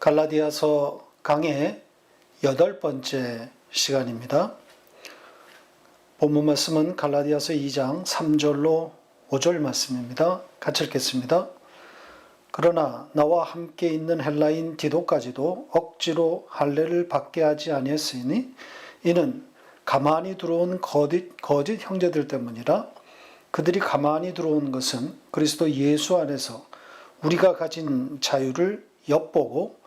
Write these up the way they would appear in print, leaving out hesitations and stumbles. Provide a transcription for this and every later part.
갈라디아서 강의 8번째 시간입니다. 본문 말씀은 갈라디아서 2장 3절로 5절 말씀입니다. 같이 읽겠습니다. 그러나 나와 함께 있는 헬라인 디도까지도 억지로 할례를 받게 하지 아니했으니 이는 가만히 들어온 거짓 형제들 때문이라. 그들이 가만히 들어온 것은 그리스도 예수 안에서 우리가 가진 자유를 엿보고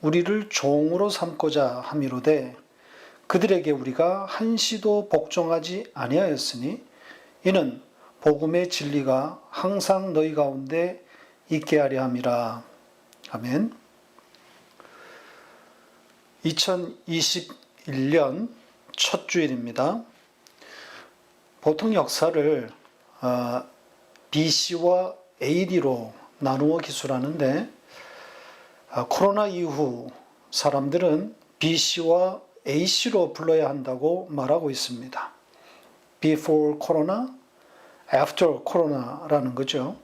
우리를 종으로 삼고자 함이로되 그들에게 우리가 한시도 복종하지 아니하였으니 이는 복음의 진리가 항상 너희 가운데 있게 하려 함이라. 아멘. 2021년 첫 주일입니다. 보통 역사를 BC와 AD로 나누어 기술하는데 코로나 이후 사람들은 BC와 AC로 불러야 한다고 말하고 있습니다. Before Corona, After Corona라는 거죠.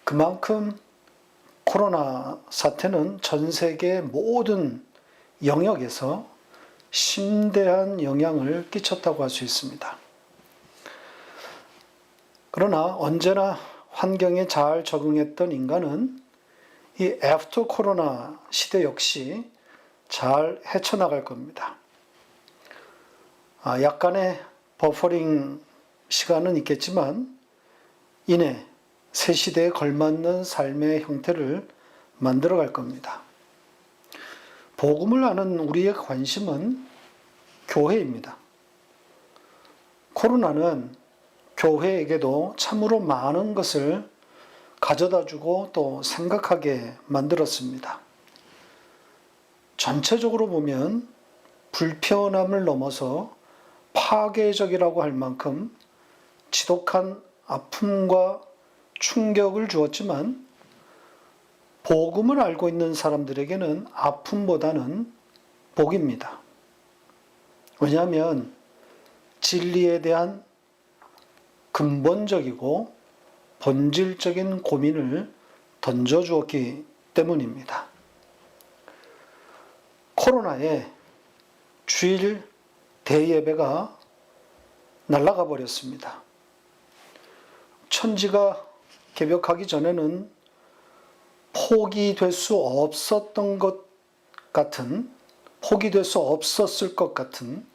그만큼 코로나 사태는 전 세계 모든 영역에서 심대한 영향을 끼쳤다고 할 수 있습니다. 그러나 언제나 환경에 잘 적응했던 인간은 이 애프터 코로나 시대 역시 잘 헤쳐나갈 겁니다. 약간의 버퍼링 시간은 있겠지만 이내 새 시대에 걸맞는 삶의 형태를 만들어갈 겁니다. 복음을 아는 우리의 관심은 교회입니다. 코로나는 교회에게도 참으로 많은 것을 가져다주고 또 생각하게 만들었습니다. 전체적으로 보면 불편함을 넘어서 파괴적이라고 할 만큼 지독한 아픔과 충격을 주었지만 복음을 알고 있는 사람들에게는 아픔보다는 복입니다. 왜냐하면 진리에 대한 근본적이고 본질적인 고민을 던져주었기 때문입니다. 코로나에 주일 대예배가 날아가 버렸습니다. 천지가 개벽하기 전에는 포기될 수 없었던 것 같은, 포기될 수 없었을 것 같은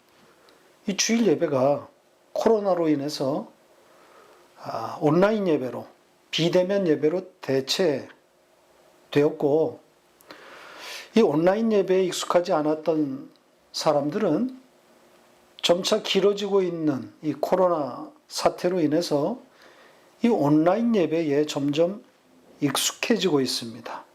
이 주일 예배가 코로나로 인해서 온라인 예배로, 비대면 예배로 대체되었고, 이 온라인 예배에 익숙하지 않았던 사람들은 점차 길어지고 있는 이 코로나 사태로 인해서 이 온라인 예배에 점점 익숙해지고 있습니다.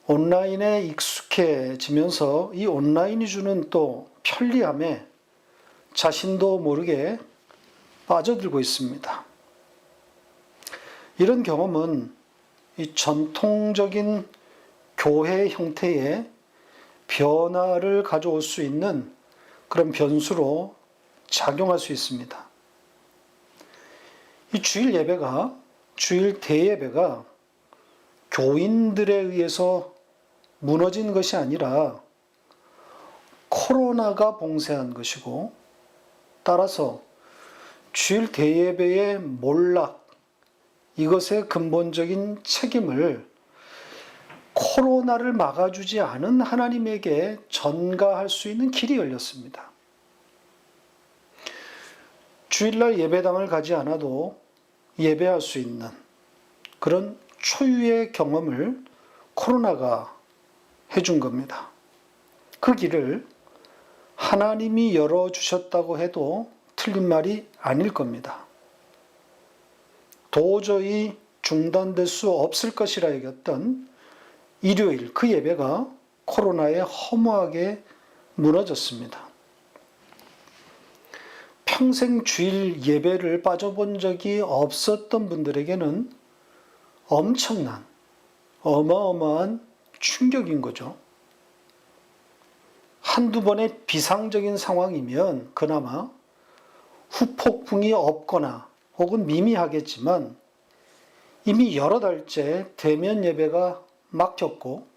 온라인에 익숙해지면서 이 온라인이 주는 또 편리함에 자신도 모르게 빠져들고 있습니다. 이런 경험은 이 전통적인 교회 형태의 변화를 가져올 수 있는 그런 변수로 작용할 수 있습니다. 이 주일 예배가, 주일 대예배가 교인들에 의해서 무너진 것이 아니라 코로나가 봉쇄한 것이고, 따라서 주일 대예배의 몰락, 이것의 근본적인 책임을 코로나를 막아주지 않은 하나님에게 전가할 수 있는 길이 열렸습니다. 주일날 예배당을 가지 않아도 예배할 수 있는 그런 초유의 경험을 코로나가 해준 겁니다. 그 길을 하나님이 열어주셨다고 해도 틀린 말이 아닐 겁니다. 도저히 중단될 수 없을 것이라 여겼던 일요일 그 예배가 코로나에 허무하게 무너졌습니다. 평생 주일 예배를 빠져본 적이 없었던 분들에게는 엄청난, 어마어마한 충격인 거죠. 한두 번의 비상적인 상황이면 그나마 후폭풍이 없거나 혹은 미미하겠지만 이미 여러 달째 대면 예배가 막혔고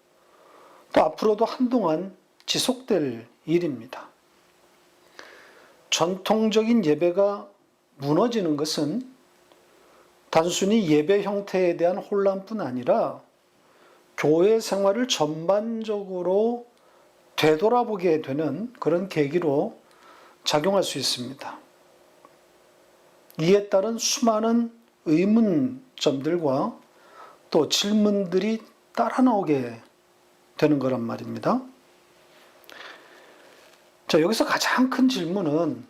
또 앞으로도 한동안 지속될 일입니다. 전통적인 예배가 무너지는 것은 단순히 예배 형태에 대한 혼란뿐 아니라 교회 생활을 전반적으로 되돌아보게 되는 그런 계기로 작용할 수 있습니다. 이에 따른 수많은 의문점들과 또 질문들이 따라 나오게 되는 거란 말입니다. 자, 여기서 가장 큰 질문은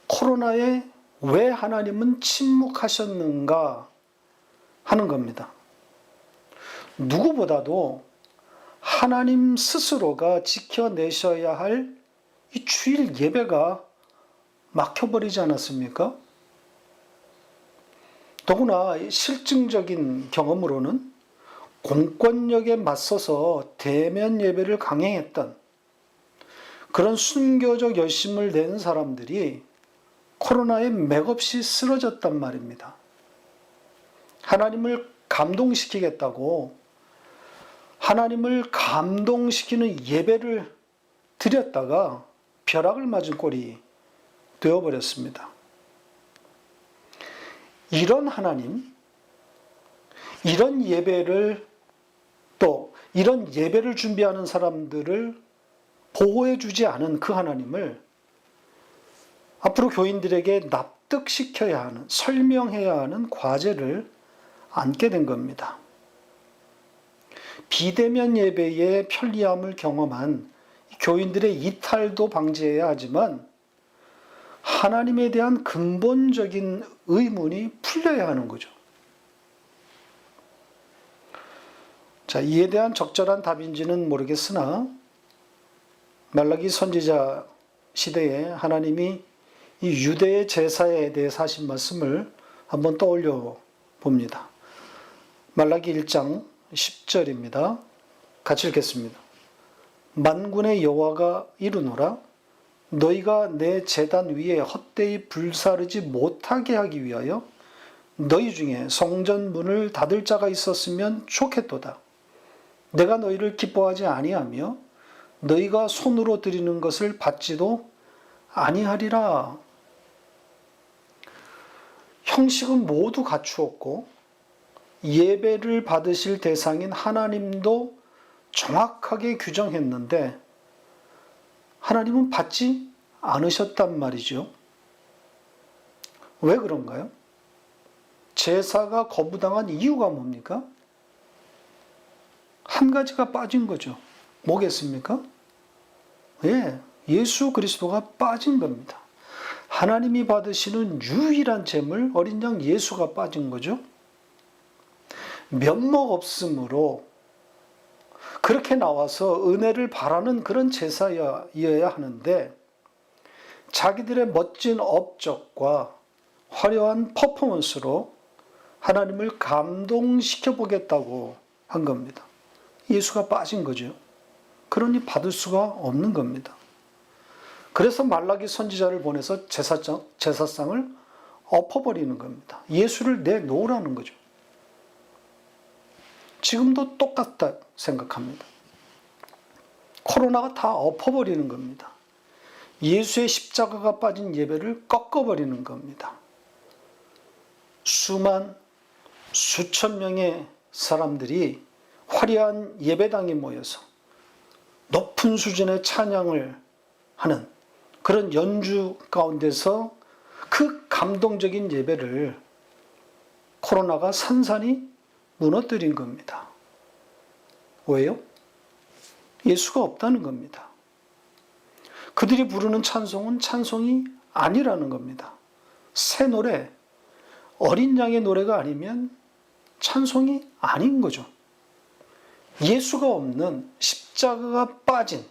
코로나에 왜 하나님은 침묵하셨는가 하는 겁니다. 누구보다도 하나님 스스로가 지켜내셔야 할 이 주일 예배가 막혀버리지 않았습니까? 더구나 실증적인 경험으로는 공권력에 맞서서 대면 예배를 강행했던 그런 순교적 열심을 낸 사람들이 코로나에 맥없이 쓰러졌단 말입니다. 하나님을 감동시키겠다고 하나님을 감동시키는 예배를 드렸다가 벼락을 맞은 꼴이 되어버렸습니다. 이런 하나님, 이런 예배를 또 이런 예배를 준비하는 사람들을 보호해주지 않은 그 하나님을 앞으로 교인들에게 납득시켜야 하는, 설명해야 하는 과제를 안게 된 겁니다. 비대면 예배의 편리함을 경험한 교인들의 이탈도 방지해야 하지만 하나님에 대한 근본적인 의문이 풀려야 하는 거죠. 자, 이에 대한 적절한 답인지는 모르겠으나 말라기 선지자 시대에 하나님이 이 유대의 제사에 대해서 하신 말씀을 한번 떠올려 봅니다. 말라기 1장 10절입니다. 같이 읽겠습니다. 만군의 여호와가 이르노라 너희가 내 제단 위에 헛되이 불사르지 못하게 하기 위하여 너희 중에 성전 문을 닫을 자가 있었으면 좋겠도다. 내가 너희를 기뻐하지 아니하며 너희가 손으로 드리는 것을 받지도 아니하리라. 형식은 모두 갖추었고 예배를 받으실 대상인 하나님도 정확하게 규정했는데 하나님은 받지 않으셨단 말이죠. 왜 그런가요? 제사가 거부당한 이유가 뭡니까? 한 가지가 빠진 거죠. 뭐겠습니까? 예, 예수 그리스도가 빠진 겁니다. 하나님이 받으시는 유일한 제물 어린 양 예수가 빠진 거죠. 면목 없음으로 그렇게 나와서 은혜를 바라는 그런 제사여야 하는데 자기들의 멋진 업적과 화려한 퍼포먼스로 하나님을 감동시켜 보겠다고 한 겁니다. 예수가 빠진 거죠. 그러니 받을 수가 없는 겁니다. 그래서 말라기 선지자를 보내서 제사상을 엎어버리는 겁니다. 예수를 내놓으라는 거죠. 지금도 똑같다 생각합니다. 코로나가 다 엎어버리는 겁니다. 예수의 십자가가 빠진 예배를 꺾어버리는 겁니다. 수천 명의 사람들이 화려한 예배당에 모여서 높은 수준의 찬양을 하는 그런 연주 가운데서 그 감동적인 예배를 코로나가 산산이 무너뜨린 겁니다. 왜요? 예수가 없다는 겁니다. 그들이 부르는 찬송은 찬송이 아니라는 겁니다. 새 노래, 어린 양의 노래가 아니면 찬송이 아닌 거죠. 예수가 없는 십자가가 빠진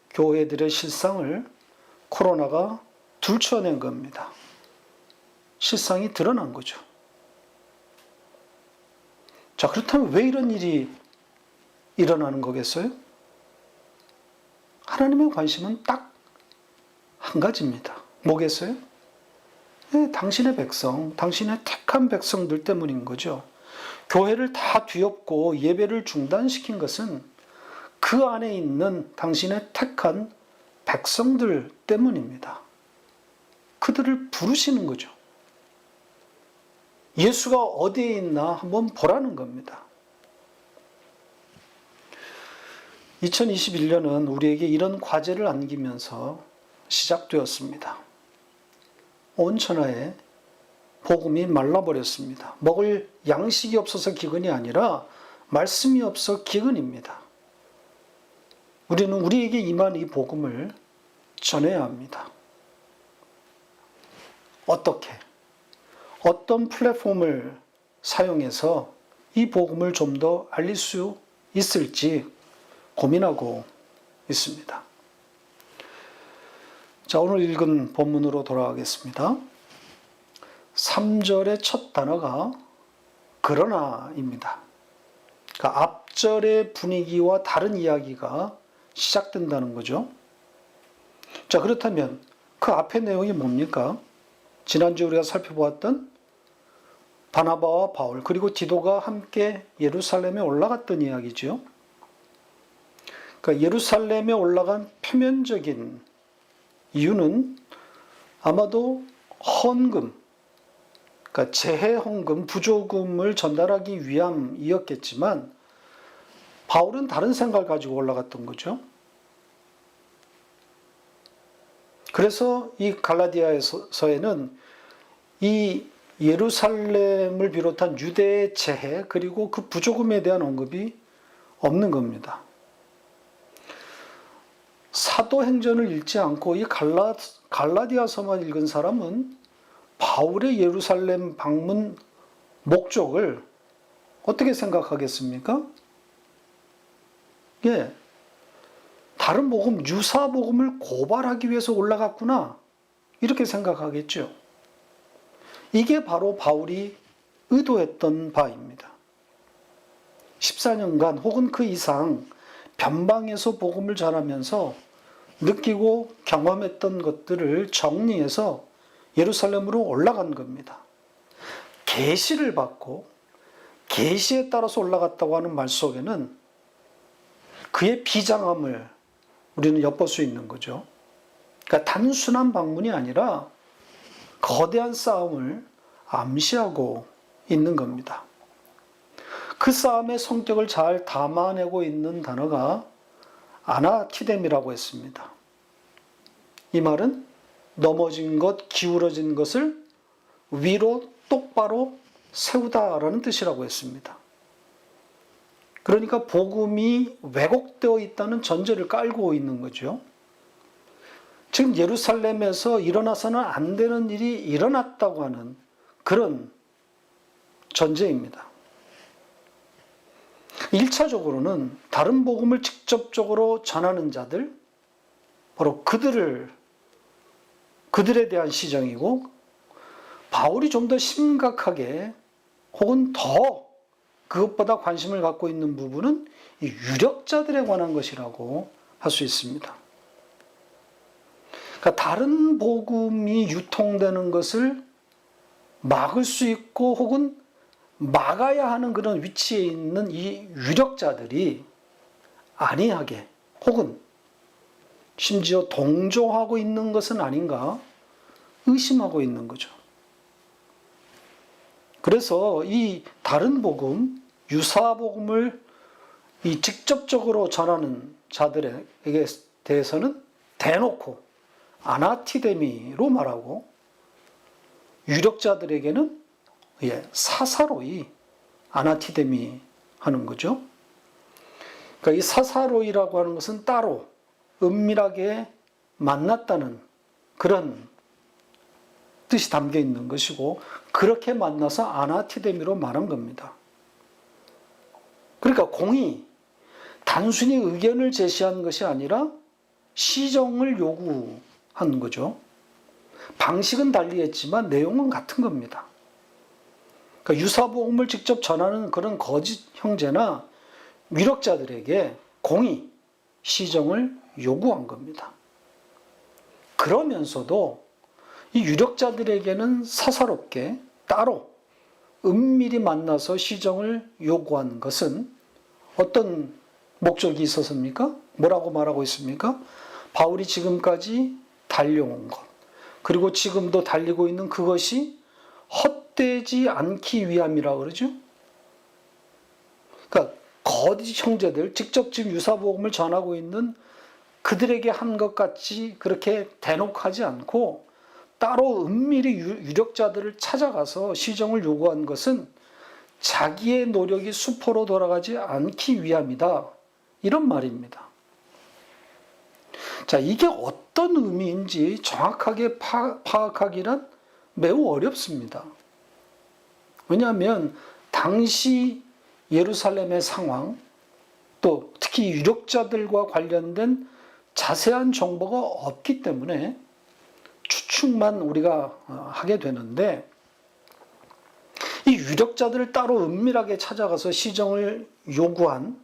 교회들의 실상을 코로나가 들춰낸 겁니다. 실상이 드러난 거죠. 자, 그렇다면 왜 이런 일이 일어나는 거겠어요? 하나님의 관심은 딱 한 가지입니다. 뭐겠어요? 네, 당신의 백성, 당신의 택한 백성들 때문인 거죠. 교회를 다 뒤엎고 예배를 중단시킨 것은 그 안에 있는 당신의 택한 백성들 때문입니다. 그들을 부르시는 거죠. 예수가 어디에 있나 한번 보라는 겁니다. 2021년은 우리에게 이런 과제를 안기면서 시작되었습니다. 온 천하에 복음이 말라버렸습니다. 먹을 양식이 없어서 기근이 아니라 말씀이 없어 기근입니다. 우리는 우리에게 임한 이 복음을 전해야 합니다. 어떻게? 어떤 플랫폼을 사용해서 이 복음을 좀 더 알릴 수 있을지 고민하고 있습니다. 자, 오늘 읽은 본문으로 돌아가겠습니다. 3절의 첫 단어가 그러나입니다. 그러니까 앞절의 분위기와 다른 이야기가 시작된다는 거죠. 자, 그렇다면 그 앞의 내용이 뭡니까? 지난주 우리가 살펴보았던 바나바와 바울 그리고 디도가 함께 예루살렘에 올라갔던 이야기죠. 그러니까 예루살렘에 올라간 표면적인 이유는 아마도 헌금, 그러니까 재해헌금, 부조금을 전달하기 위함이었겠지만 바울은 다른 생각을 가지고 올라갔던 거죠. 그래서 이 갈라디아서에는 이 예루살렘을 비롯한 유대의 재해 그리고 그 부조금에 대한 언급이 없는 겁니다. 사도행전을 읽지 않고 이 갈라디아서만 읽은 사람은 바울의 예루살렘 방문 목적을 어떻게 생각하겠습니까? 예, 다른 복음, 유사 복음을 고발하기 위해서 올라갔구나 이렇게 생각하겠죠. 이게 바로 바울이 의도했던 바입니다. 14년간 혹은 그 이상 변방에서 복음을 전하면서 느끼고 경험했던 것들을 정리해서 예루살렘으로 올라간 겁니다. 계시를 받고 계시에 따라서 올라갔다고 하는 말 속에는 그의 비장함을 우리는 엿볼 수 있는 거죠. 그러니까 단순한 방문이 아니라 거대한 싸움을 암시하고 있는 겁니다. 그 싸움의 성격을 잘 담아내고 있는 단어가 아나티뎀이라고 했습니다. 이 말은 넘어진 것, 기울어진 것을 위로 똑바로 세우다라는 뜻이라고 했습니다. 그러니까 복음이 왜곡되어 있다는 전제를 깔고 있는 거죠. 지금 예루살렘에서 일어나서는 안 되는 일이 일어났다고 하는 그런 전제입니다. 1차적으로는 다른 복음을 직접적으로 전하는 자들, 바로 그들에 대한 시정이고, 바울이 좀 더 심각하게 혹은 더 그것보다 관심을 갖고 있는 부분은 이 유력자들에 관한 것이라고 할 수 있습니다. 그러니까 다른 복음이 유통되는 것을 막을 수 있고 혹은 막아야 하는 그런 위치에 있는 이 유력자들이 안이하게 혹은 심지어 동조하고 있는 것은 아닌가 의심하고 있는 거죠. 그래서 이 다른 복음, 유사 복음을 이 직접적으로 전하는 자들에게 대해서는 대놓고 아나티데미로 말하고, 유력자들에게는 사사로이 아나티데미 하는 거죠. 그러니까 이 사사로이라고 하는 것은 따로 은밀하게 만났다는 그런 뜻이 담겨 있는 것이고, 그렇게 만나서 아나티데미로 말한 겁니다. 그러니까 공의, 단순히 의견을 제시한 것이 아니라 시정을 요구한 거죠. 방식은 달리했지만 내용은 같은 겁니다. 그러니까 유사복음을 직접 전하는 그런 거짓 형제나 위력자들에게 공의, 시정을 요구한 겁니다. 그러면서도 이 유력자들에게는 사사롭게 따로 은밀히 만나서 시정을 요구한 것은 어떤 목적이 있었습니까? 뭐라고 말하고 있습니까? 바울이 지금까지 달려온 것, 그리고 지금도 달리고 있는 그것이 헛되지 않기 위함이라고 그러죠. 그러니까 거짓 형제들, 직접 지금 유사복음을 전하고 있는 그들에게 한 것 같이 그렇게 대놓고 하지 않고 따로 은밀히 유력자들을 찾아가서 시정을 요구한 것은 자기의 노력이 수포로 돌아가지 않기 위함이다. 이런 말입니다. 자, 이게 어떤 의미인지 정확하게 파악하기란 매우 어렵습니다. 왜냐하면 당시 예루살렘의 상황, 또 특히 유력자들과 관련된 자세한 정보가 없기 때문에 추측만 우리가 하게 되는데, 이 유력자들을 따로 은밀하게 찾아가서 시정을 요구한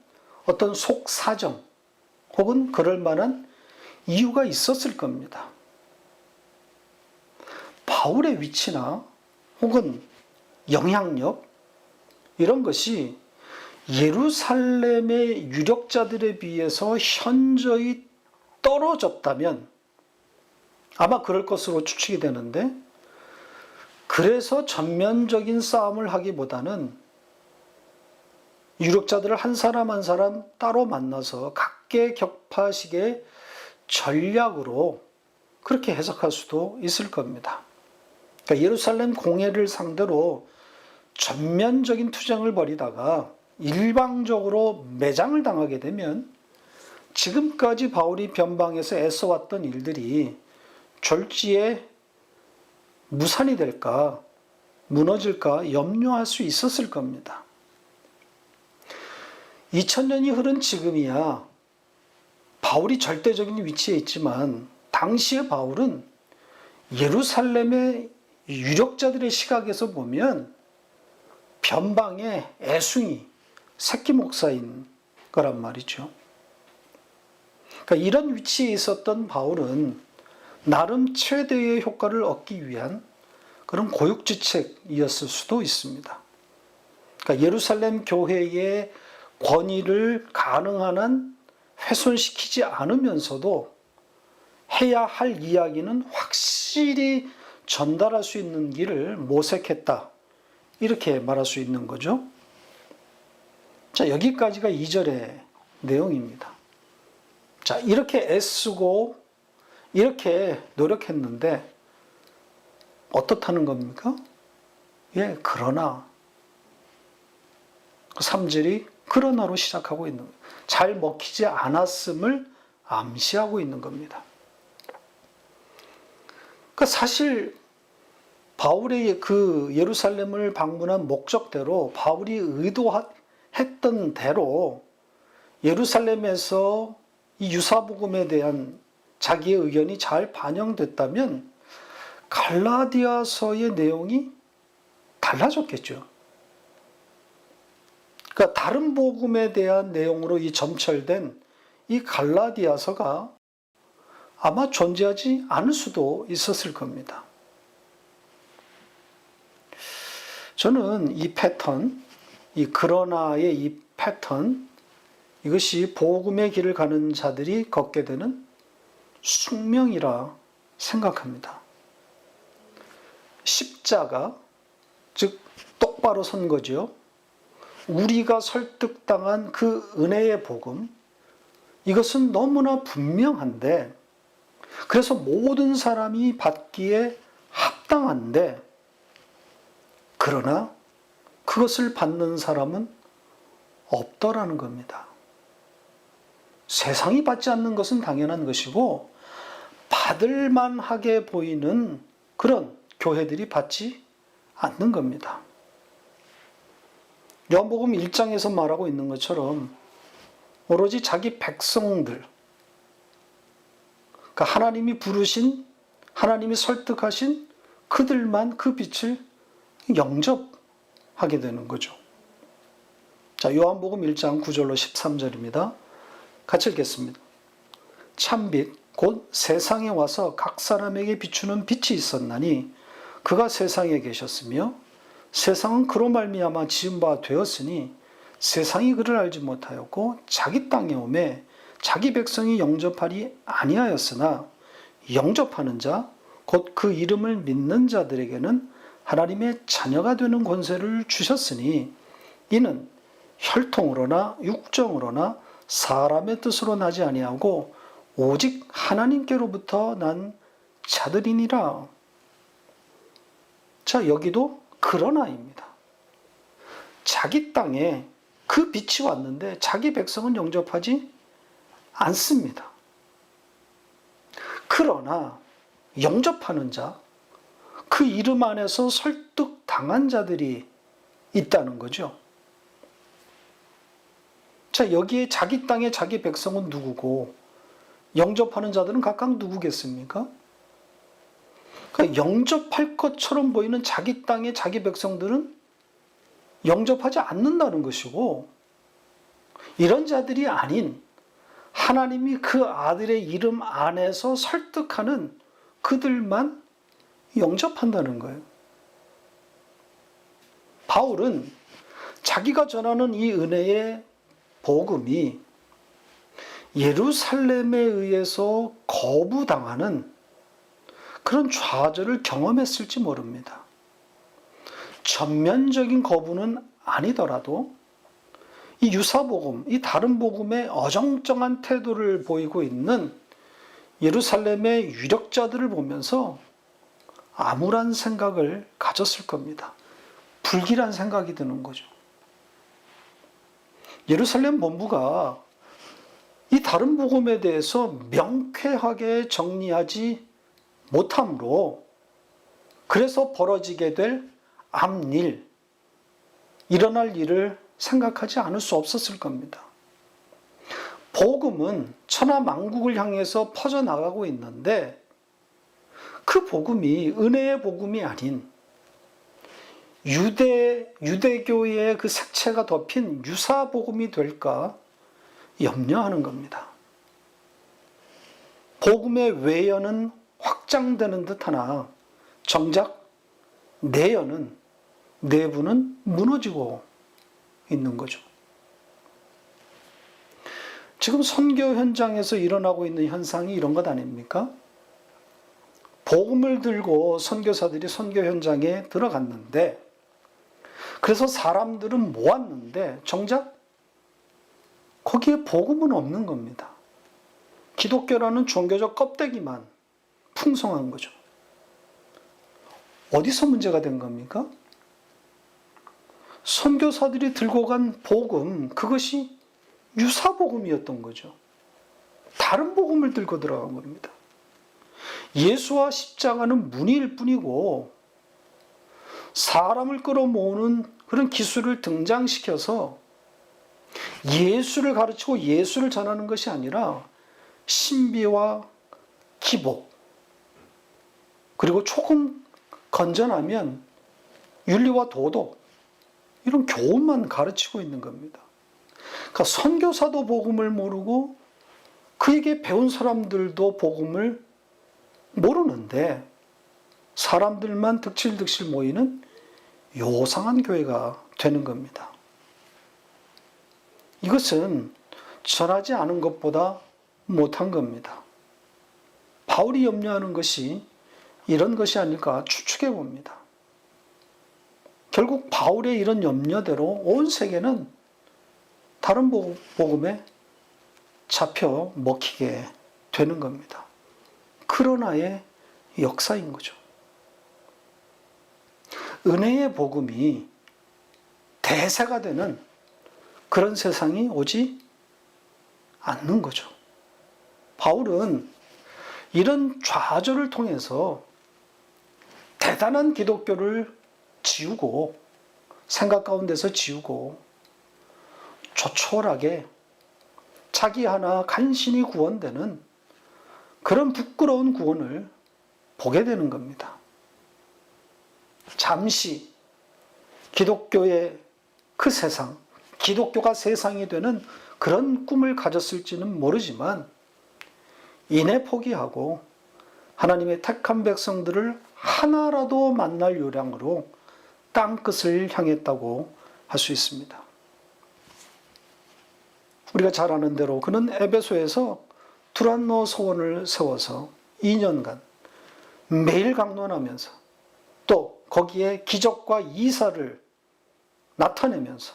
어떤 속사정 혹은 그럴 만한 이유가 있었을 겁니다. 바울의 위치나 혹은 영향력 이런 것이 예루살렘의 유력자들에 비해서 현저히 떨어졌다면 아마 그럴 것으로 추측이 되는데, 그래서 전면적인 싸움을 하기보다는 유력자들을 한 사람 한 사람 따로 만나서 각계격파식의 전략으로 그렇게 해석할 수도 있을 겁니다. 그러니까 예루살렘 공회를 상대로 전면적인 투쟁을 벌이다가 일방적으로 매장을 당하게 되면 지금까지 바울이 변방에서 애써왔던 일들이 졸지에 무산이 될까, 무너질까 염려할 수 있었을 겁니다. 2000년이 흐른 지금이야 바울이 절대적인 위치에 있지만, 당시의 바울은 예루살렘의 유력자들의 시각에서 보면 변방의 애숭이, 새끼 목사인 거란 말이죠. 그러니까 이런 위치에 있었던 바울은 나름 최대의 효과를 얻기 위한 그런 고육지책이었을 수도 있습니다. 그러니까 예루살렘 교회의 권위를 가능한 한 훼손시키지 않으면서도 해야 할 이야기는 확실히 전달할 수 있는 길을 모색했다. 이렇게 말할 수 있는 거죠. 자, 여기까지가 2절의 내용입니다. 자, 이렇게 애쓰고 이렇게 노력했는데 어떻다는 겁니까? 예, 그러나 3절이 그러나로 시작하고 있는 거예요. 잘 먹히지 않았음을 암시하고 있는 겁니다. 그러니까 사실 바울의 그 예루살렘을 방문한 목적대로, 바울이 의도했던 대로 예루살렘에서 이 유사복음에 대한 자기의 의견이 잘 반영됐다면 갈라디아서의 내용이 달라졌겠죠. 그러니까 다른 복음에 대한 내용으로 이 점철된 이 갈라디아서가 아마 존재하지 않을 수도 있었을 겁니다. 저는 이 패턴, 이 그러나의 이 패턴, 이것이 복음의 길을 가는 자들이 걷게 되는 숙명이라 생각합니다. 십자가, 즉 똑바로 선 거죠. 우리가 설득당한 그 은혜의 복음, 이것은 너무나 분명한데, 그래서 모든 사람이 받기에 합당한데, 그러나 그것을 받는 사람은 없더라는 겁니다. 세상이 받지 않는 것은 당연한 것이고, 받을 만하게 보이는 그런 교회들이 받지 않는 겁니다. 요한복음 1장에서 말하고 있는 것처럼 오로지 자기 백성들, 그러니까 하나님이 부르신, 하나님이 설득하신 그들만 그 빛을 영접하게 되는 거죠. 자, 요한복음 1장 9절로 13절입니다. 같이 읽겠습니다. 참빛 곧 세상에 와서 각 사람에게 비추는 빛이 있었나니 그가 세상에 계셨으며 세상은 그로 말미암아 지은 바 되었으니 세상이 그를 알지 못하였고 자기 땅에 오매 자기 백성이 영접하리 아니하였으나 영접하는 자 곧 그 이름을 믿는 자들에게는 하나님의 자녀가 되는 권세를 주셨으니 이는 혈통으로나 육정으로나 사람의 뜻으로 나지 아니하고 오직 하나님께로부터 난 자들이니라. 자, 여기도 그러나입니다. 자기 땅에 그 빛이 왔는데 자기 백성은 영접하지 않습니다. 그러나 영접하는 자, 그 이름 안에서 설득당한 자들이 있다는 거죠. 자, 여기에 자기 땅의 자기 백성은 누구고 영접하는 자들은 각각 누구겠습니까? 그러니까 영접할 것처럼 보이는 자기 땅의 자기 백성들은 영접하지 않는다는 것이고, 이런 자들이 아닌 하나님이 그 아들의 이름 안에서 설득하는 그들만 영접한다는 거예요. 바울은 자기가 전하는 이 은혜의 복음이 예루살렘에 의해서 거부당하는 그런 좌절을 경험했을지 모릅니다. 전면적인 거부는 아니더라도 이 유사복음, 이 다른 복음에 어정쩡한 태도를 보이고 있는 예루살렘의 유력자들을 보면서 암울한 생각을 가졌을 겁니다. 불길한 생각이 드는 거죠. 예루살렘 본부가 이 다른 복음에 대해서 명쾌하게 정리하지 못함으로 그래서 벌어지게 될 앞일, 일어날 일을 생각하지 않을 수 없었을 겁니다. 복음은 천하 만국을 향해서 퍼져나가고 있는데 그 복음이 은혜의 복음이 아닌 유대교의 그 색채가 덮인 유사 복음이 될까 염려하는 겁니다. 복음의 외연은 확장되는 듯하나 정작 내부는 무너지고 있는 거죠. 지금 선교 현장에서 일어나고 있는 현상이 이런 것 아닙니까? 복음을 들고 선교사들이 선교 현장에 들어갔는데, 그래서 사람들은 모았는데 정작 거기에 복음은 없는 겁니다. 기독교라는 종교적 껍데기만 풍성한 거죠. 어디서 문제가 된 겁니까? 선교사들이 들고 간 복음, 그것이 유사복음이었던 거죠. 다른 복음을 들고 들어간 겁니다. 예수와 십자가는 문의일 뿐이고 사람을 끌어모으는 그런 기술을 등장시켜서 예수를 가르치고 예수를 전하는 것이 아니라 신비와 기복, 그리고 조금 건전하면 윤리와 도덕, 이런 교훈만 가르치고 있는 겁니다. 그러니까 선교사도 복음을 모르고 그에게 배운 사람들도 복음을 모르는데 사람들만 득실득실 모이는 요상한 교회가 되는 겁니다. 이것은 전하지 않은 것보다 못한 겁니다. 바울이 염려하는 것이 이런 것이 아닐까 추측해 봅니다. 결국 바울의 이런 염려대로 온 세계는 다른 복음에 잡혀 먹히게 되는 겁니다. 그러나의 역사인 거죠. 은혜의 복음이 대세가 되는 그런 세상이 오지 않는 거죠. 바울은 이런 좌절을 통해서 대단한 기독교를 지우고, 생각 가운데서 지우고, 조촐하게 자기 하나 간신히 구원되는 그런 부끄러운 구원을 보게 되는 겁니다. 잠시 기독교의 그 세상, 기독교가 세상이 되는 그런 꿈을 가졌을지는 모르지만 이내 포기하고 하나님의 택한 백성들을 하나라도 만날 요량으로 땅끝을 향했다고 할 수 있습니다. 우리가 잘 아는 대로 그는 에베소에서 두란노 소원을 세워서 2년간 매일 강론하면서 또 거기에 기적과 이사를 나타내면서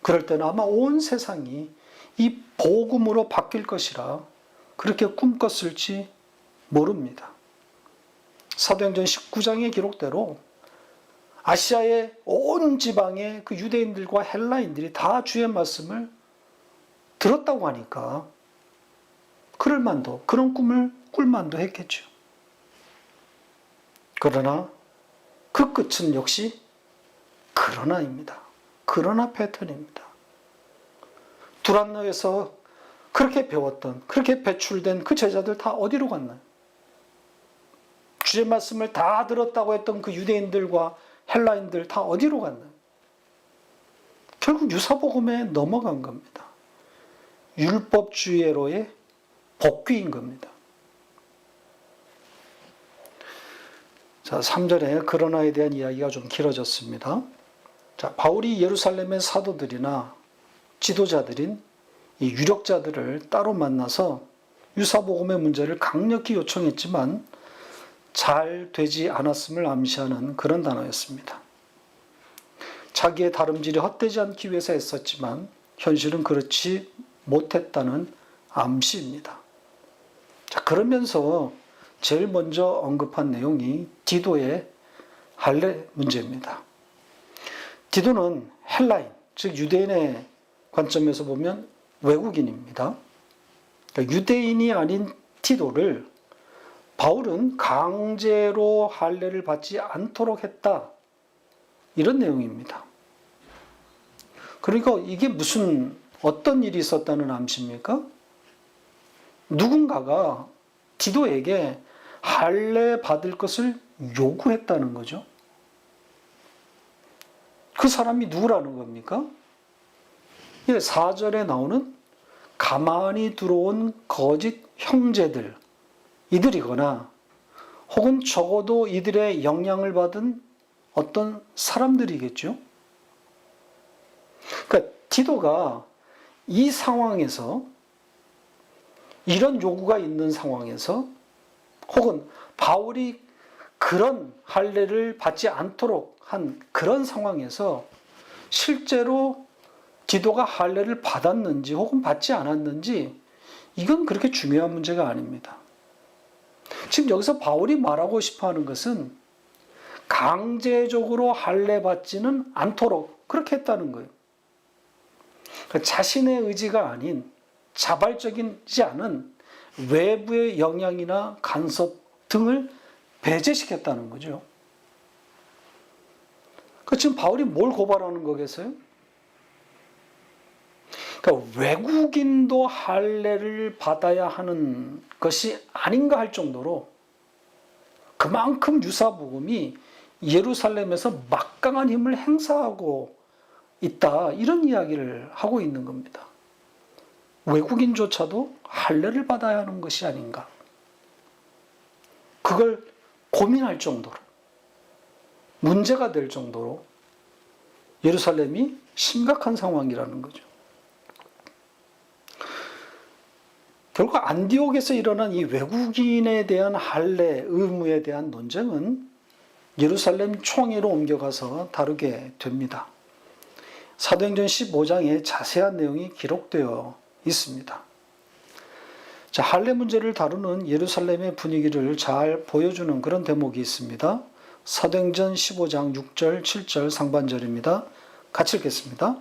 그럴 때는 아마 온 세상이 이 복음으로 바뀔 것이라 그렇게 꿈꿨을지 모릅니다. 사도행전 19장의 기록대로 아시아의 온 지방의 그 유대인들과 헬라인들이 다 주의 말씀을 들었다고 하니까 그럴만도, 그런 꿈을 꿀만도 했겠죠. 그러나 그 끝은 역시 그러나입니다. 그러나 패턴입니다. 두란노에서 그렇게 배웠던, 그렇게 배출된 그 제자들 다 어디로 갔나요? 주의 말씀을 다 들었다고 했던 그 유대인들과 헬라인들 다 어디로 갔나요? 결국 유사복음에 넘어간 겁니다. 율법주의로의 복귀인 겁니다. 자, 3절에 그러나에 대한 이야기가 좀 길어졌습니다. 자, 바울이 예루살렘의 사도들이나 지도자들인 이 유력자들을 따로 만나서 유사복음의 문제를 강력히 요청했지만 잘 되지 않았음을 암시하는 그런 단어였습니다. 자기의 다름질이 헛되지 않기 위해서 애썼지만 현실은 그렇지 못했다는 암시입니다. 자, 그러면서 제일 먼저 언급한 내용이 디도의 할례 문제입니다. 디도는 헬라인, 즉 유대인의 관점에서 보면 외국인입니다. 그러니까 유대인이 아닌 디도를 바울은 강제로 할례를 받지 않도록 했다. 이런 내용입니다. 그러니까 이게 어떤 일이 있었다는 암시입니까? 누군가가 디도에게 할례 받을 것을 요구했다는 거죠. 그 사람이 누구라는 겁니까? 4절에 나오는 가만히 들어온 거짓 형제들, 이들이거나 혹은 적어도 이들의 영향을 받은 어떤 사람들이겠죠. 그러니까 디도가 이 상황에서, 이런 요구가 있는 상황에서, 혹은 바울이 그런 할례를 받지 않도록 한 그런 상황에서 실제로 디도가 할례를 받았는지 혹은 받지 않았는지 이건 그렇게 중요한 문제가 아닙니다. 지금 여기서 바울이 말하고 싶어 하는 것은 강제적으로 할례 받지는 않도록 그렇게 했다는 거예요. 자신의 의지가 아닌 자발적이지 않은 외부의 영향이나 간섭 등을 배제시켰다는 거죠. 지금 바울이 뭘 고발하는 거겠어요? 그러니까 외국인도 할례를 받아야 하는 것이 아닌가 할 정도로 그만큼 유사복음이 예루살렘에서 막강한 힘을 행사하고 있다, 이런 이야기를 하고 있는 겁니다. 외국인조차도 할례를 받아야 하는 것이 아닌가. 그걸 고민할 정도로, 문제가 될 정도로 예루살렘이 심각한 상황이라는 거죠. 결국 안디옥에서 일어난 이 외국인에 대한 할례 의무에 대한 논쟁은 예루살렘 총회로 옮겨가서 다루게 됩니다. 사도행전 15장에 자세한 내용이 기록되어 있습니다. 자, 할례 문제를 다루는 예루살렘의 분위기를 잘 보여주는 그런 대목이 있습니다. 사도행전 15장 6절, 7절 상반절입니다. 같이 읽겠습니다.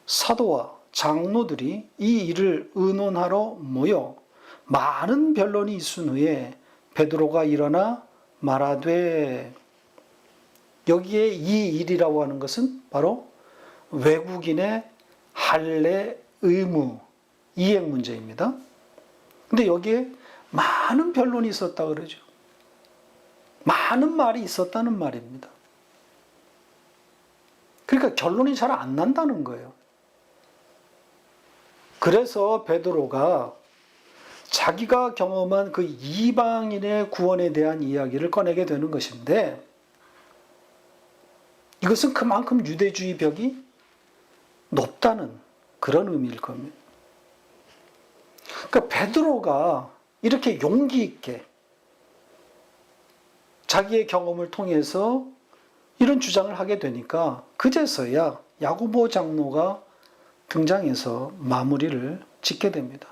사도와 장로들이 이 일을 의논하러 모여 많은 변론이 있은 후에 베드로가 일어나 말하되, 여기에 이 일이라고 하는 것은 바로 외국인의 할례 의무 이행 문제입니다. 근데 여기에 많은 변론이 있었다 그러죠. 많은 말이 있었다는 말입니다. 그러니까 결론이 잘 안 난다는 거예요. 그래서 베드로가 자기가 경험한 그 이방인의 구원에 대한 이야기를 꺼내게 되는 것인데, 이것은 그만큼 유대주의 벽이 높다는 그런 의미일 겁니다. 그러니까 베드로가 이렇게 용기 있게 자기의 경험을 통해서 이런 주장을 하게 되니까 그제서야 야고보 장로가 등장해서 마무리를 짓게 됩니다.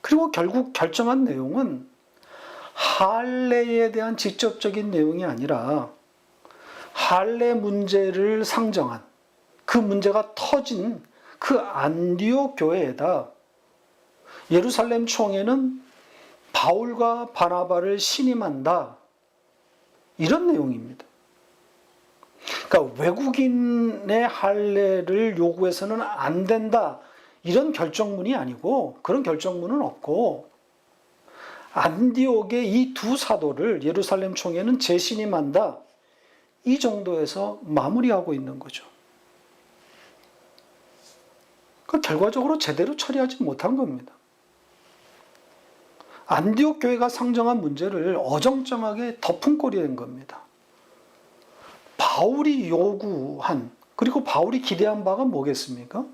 그리고 결국 결정한 내용은 할례에 대한 직접적인 내용이 아니라 할례 문제를 상정한, 그 문제가 터진 그 안디옥 교회에다 예루살렘 총회는 바울과 바나바를 신임한다, 이런 내용입니다. 그러니까 외국인의 할례를 요구해서는 안 된다, 이런 결정문이 아니고, 그런 결정문은 없고, 안디옥의 이 두 사도를 예루살렘 총회는 재신임한다, 이 정도에서 마무리하고 있는 거죠. 그러니까 결과적으로 제대로 처리하지 못한 겁니다. 안디옥 교회가 상정한 문제를 어정쩡하게 덮은꼴이 된 겁니다. 바울이 요구한, 그리고 바울이 기대한 바가 뭐겠습니까?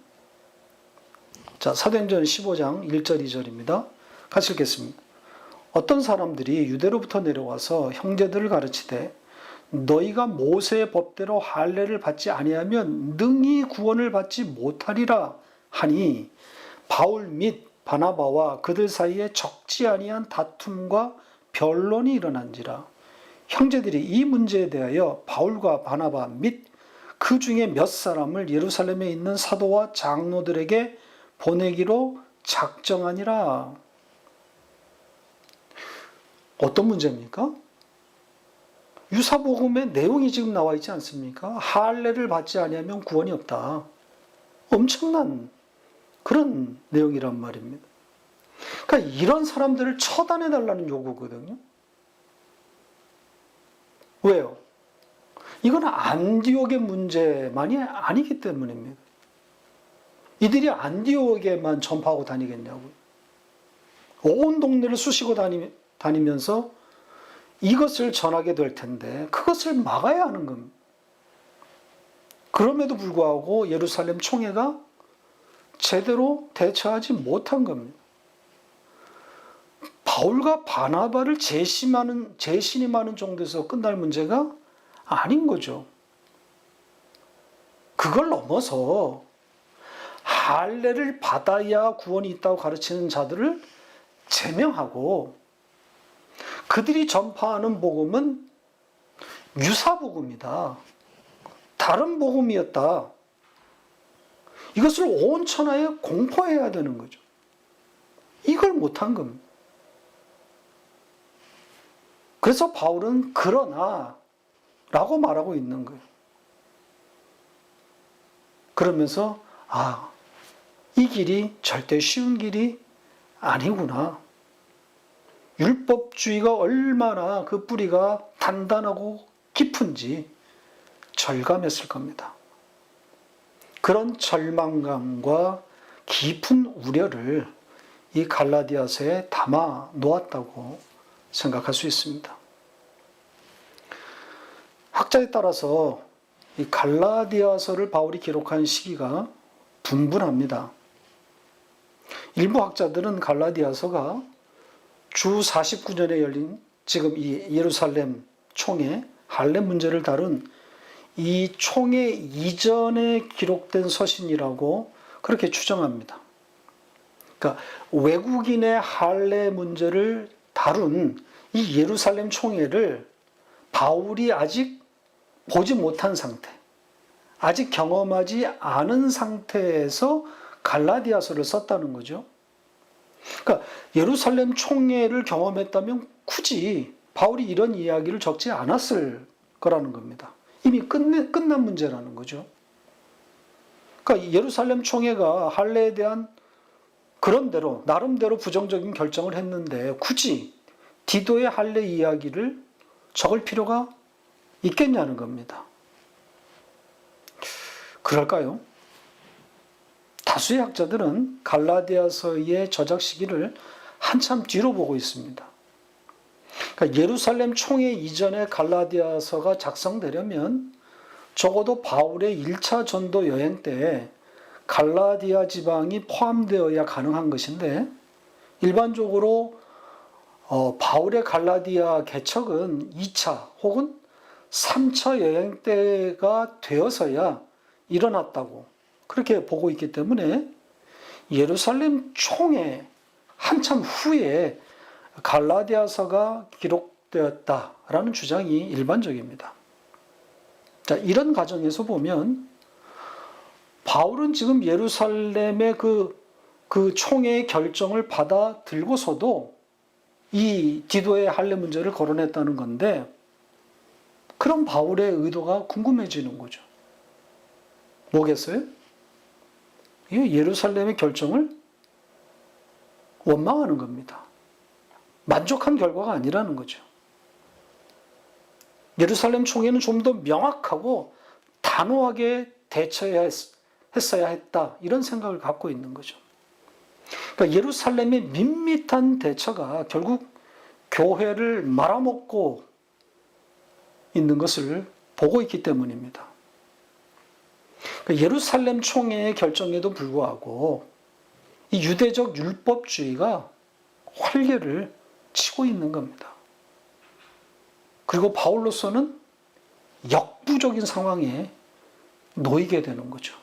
자, 사도행전 15장 1절 2절입니다. 같이 읽겠습니다. 어떤 사람들이 유대로부터 내려와서 형제들을 가르치되 너희가 모세의 법대로 할례를 받지 아니하면 능히 구원을 받지 못하리라 하니 바울 및 바나바와 그들 사이에 적지 아니한 다툼과 변론이 일어난지라. 형제들이 이 문제에 대하여 바울과 바나바 및 그 중에 몇 사람을 예루살렘에 있는 사도와 장로들에게 보내기로 작정하니라. 어떤 문제입니까? 유사복음의 내용이 지금 나와 있지 않습니까? 할례를 받지 아니하면 구원이 없다. 엄청난 그런 내용이란 말입니다. 그러니까 이런 사람들을 처단해달라는 요구거든요. 왜요? 이건 안디옥의 문제만이 아니기 때문입니다. 이들이 안디옥에만 전파하고 다니겠냐고요. 온 동네를 쑤시고 다니면서 이것을 전하게 될 텐데 그것을 막아야 하는 겁니다. 그럼에도 불구하고 예루살렘 총회가 제대로 대처하지 못한 겁니다. 바울과 바나바를 재신임하는 정도에서 끝날 문제가 아닌 거죠. 그걸 넘어서 할례를 받아야 구원이 있다고 가르치는 자들을 제명하고 그들이 전파하는 복음은 유사복음이다, 다른 복음이었다, 이것을 온 천하에 공포해야 되는 거죠. 이걸 못한 겁니다. 그래서 바울은 그러나 라고 말하고 있는 거예요. 그러면서 이 길이 절대 쉬운 길이 아니구나. 율법주의가 얼마나 그 뿌리가 단단하고 깊은지 절감했을 겁니다. 그런 절망감과 깊은 우려를 이 갈라디아서에 담아 놓았다고 생각할 수 있습니다. 학자에 따라서 이 갈라디아서를 바울이 기록한 시기가 분분합니다. 일부 학자들은 갈라디아서가 주 49년에 열린 지금 이 예루살렘 총회, 할례 문제를 다룬 이 총회 이전에 기록된 서신이라고 그렇게 추정합니다. 그러니까 외국인의 할례 문제를 다룬 이 예루살렘 총회를 바울이 아직 보지 못한 상태, 아직 경험하지 않은 상태에서 갈라디아서를 썼다는 거죠. 그러니까 예루살렘 총회를 경험했다면 굳이 바울이 이런 이야기를 적지 않았을 거라는 겁니다. 이미 끝난 문제라는 거죠. 그러니까 예루살렘 총회가 할례에 대한 그런대로 나름대로 부정적인 결정을 했는데 굳이 디도의 할례 이야기를 적을 필요가 있겠냐는 겁니다. 그럴까요? 다수의 학자들은 갈라디아서의 저작 시기를 한참 뒤로 보고 있습니다. 그러니까 예루살렘 총회 이전에 갈라디아서가 작성되려면 적어도 바울의 1차 전도 여행 때 갈라디아 지방이 포함되어야 가능한 것인데 일반적으로 바울의 갈라디아 개척은 2차 혹은 3차 여행 때가 되어서야 일어났다고 그렇게 보고 있기 때문에 예루살렘 총회 한참 후에 갈라디아서가 기록되었다라는 주장이 일반적입니다. 자, 이런 과정에서 보면 바울은 지금 예루살렘의 그 총회의 결정을 받아들고서도 이 디도의 할례 문제를 거론했다는 건데 그럼 바울의 의도가 궁금해지는 거죠. 뭐겠어요? 예루살렘의 결정을 원망하는 겁니다. 만족한 결과가 아니라는 거죠. 예루살렘 총회는 좀 더 명확하고 단호하게 대처해야 했어야 했다. 이런 생각을 갖고 있는 거죠. 그러니까 예루살렘의 밋밋한 대처가 결국 교회를 말아먹고 있는 것을 보고 있기 때문입니다. 그러니까 예루살렘 총회의 결정에도 불구하고 이 유대적 율법주의가 활개를 치고 있는 겁니다. 그리고 바울로서는 역부족인 상황에 놓이게 되는 거죠.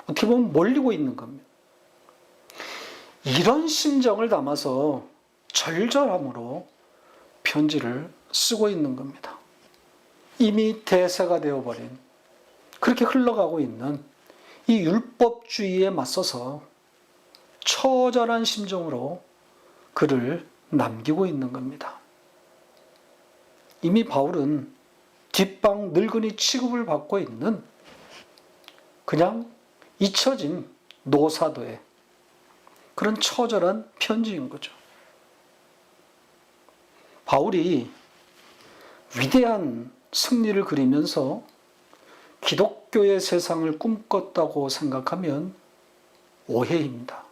어떻게 보면 몰리고 있는 겁니다. 이런 심정을 담아서 절절함으로 편지를 쓰고 있는 겁니다. 이미 대세가 되어버린, 그렇게 흘러가고 있는 이 율법주의에 맞서서 처절한 심정으로 글을 남기고 있는 겁니다. 이미 바울은 뒷방 늙은이 취급을 받고 있는 그냥 잊혀진 노사도의 그런 처절한 편지인 거죠. 바울이 위대한 승리를 그리면서 기독교의 세상을 꿈꿨다고 생각하면 오해입니다.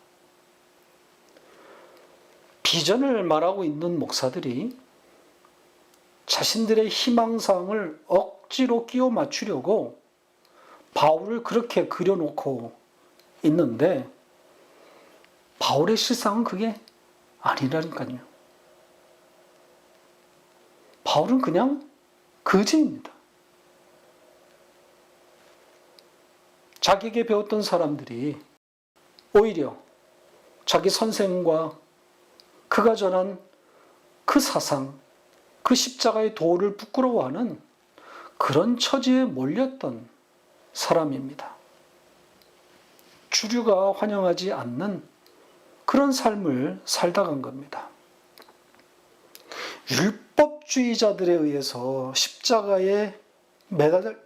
비전을 말하고 있는 목사들이 자신들의 희망사항을 억지로 끼워 맞추려고 바울을 그렇게 그려놓고 있는데 바울의 실상은 그게 아니라니까요. 바울은 그냥 거지입니다. 자기에게 배웠던 사람들이 오히려 자기 선생과 그가 전한 그 사상, 그 십자가의 도를 부끄러워하는 그런 처지에 몰렸던 사람입니다. 주류가 환영하지 않는 그런 삶을 살다 간 겁니다. 율법주의자들에 의해서 십자가에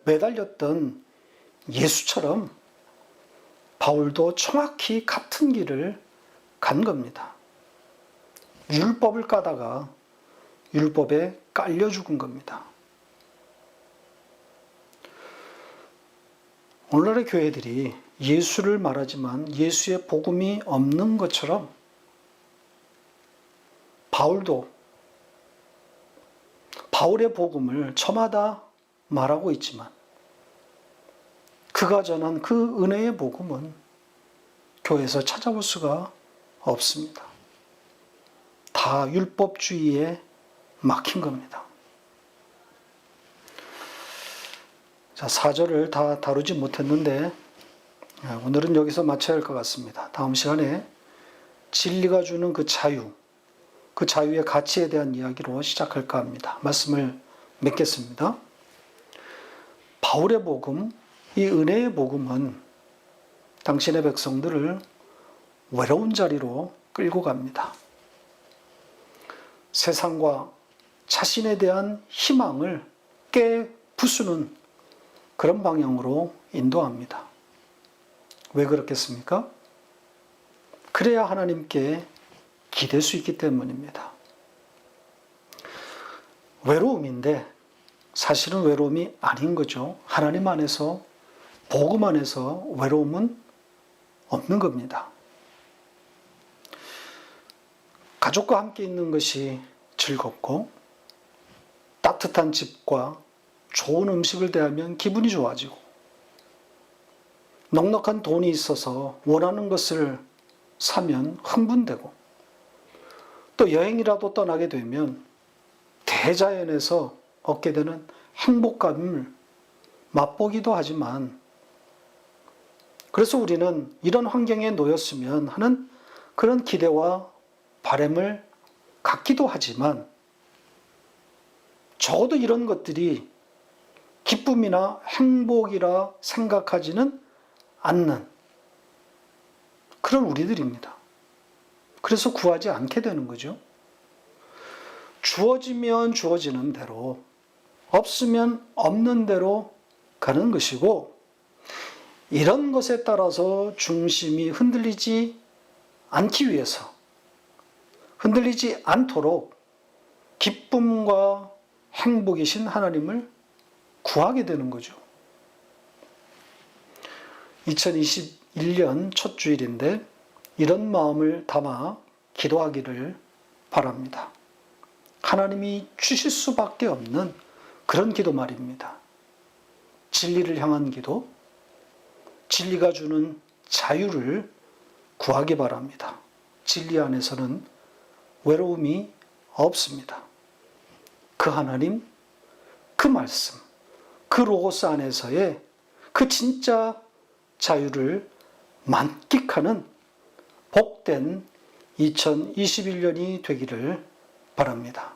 매달렸던 예수처럼 바울도 정확히 같은 길을 간 겁니다. 율법을 까다가 율법에 깔려 죽은 겁니다. 오늘날의 교회들이 예수를 말하지만 예수의 복음이 없는 것처럼 바울도 바울의 복음을 저마다 말하고 있지만 그가 전한 그 은혜의 복음은 교회에서 찾아볼 수가 없습니다. 다 율법주의에 막힌 겁니다. 자, 4절을 다 다루지 못했는데 오늘은 여기서 마쳐야 할 것 같습니다. 다음 시간에 진리가 주는 그 자유, 그 자유의 가치에 대한 이야기로 시작할까 합니다. 말씀을 맺겠습니다. 바울의 복음, 이 은혜의 복음은 당신의 백성들을 외로운 자리로 끌고 갑니다. 세상과 자신에 대한 희망을 깨부수는 그런 방향으로 인도합니다. 왜 그렇겠습니까? 그래야 하나님께 기댈 수 있기 때문입니다. 외로움인데 사실은 외로움이 아닌 거죠. 하나님 안에서, 복음 안에서 외로움은 없는 겁니다. 가족과 함께 있는 것이 즐겁고 따뜻한 집과 좋은 음식을 대하면 기분이 좋아지고, 넉넉한 돈이 있어서 원하는 것을 사면 흥분되고, 또 여행이라도 떠나게 되면 대자연에서 얻게 되는 행복감을 맛보기도 하지만, 그래서 우리는 이런 환경에 놓였으면 하는 그런 기대와 바람을 갖기도 하지만, 적어도 이런 것들이 기쁨이나 행복이라 생각하지는 않는 그런 우리들입니다. 그래서 구하지 않게 되는 거죠. 주어지면 주어지는 대로, 없으면 없는 대로 가는 것이고, 이런 것에 따라서 중심이 흔들리지 않기 위해서, 흔들리지 않도록 기쁨과 행복이신 하나님을 구하게 되는 거죠. 2021년 첫 주일인데 이런 마음을 담아 기도하기를 바랍니다. 하나님이 주실 수밖에 없는 그런 기도 말입니다. 진리를 향한 기도, 진리가 주는 자유를 구하기 바랍니다. 진리 안에서는 외로움이 없습니다. 그 하나님, 그 말씀, 그 로고스 안에서의 그 진짜 자유를 만끽하는 복된 2021년이 되기를 바랍니다.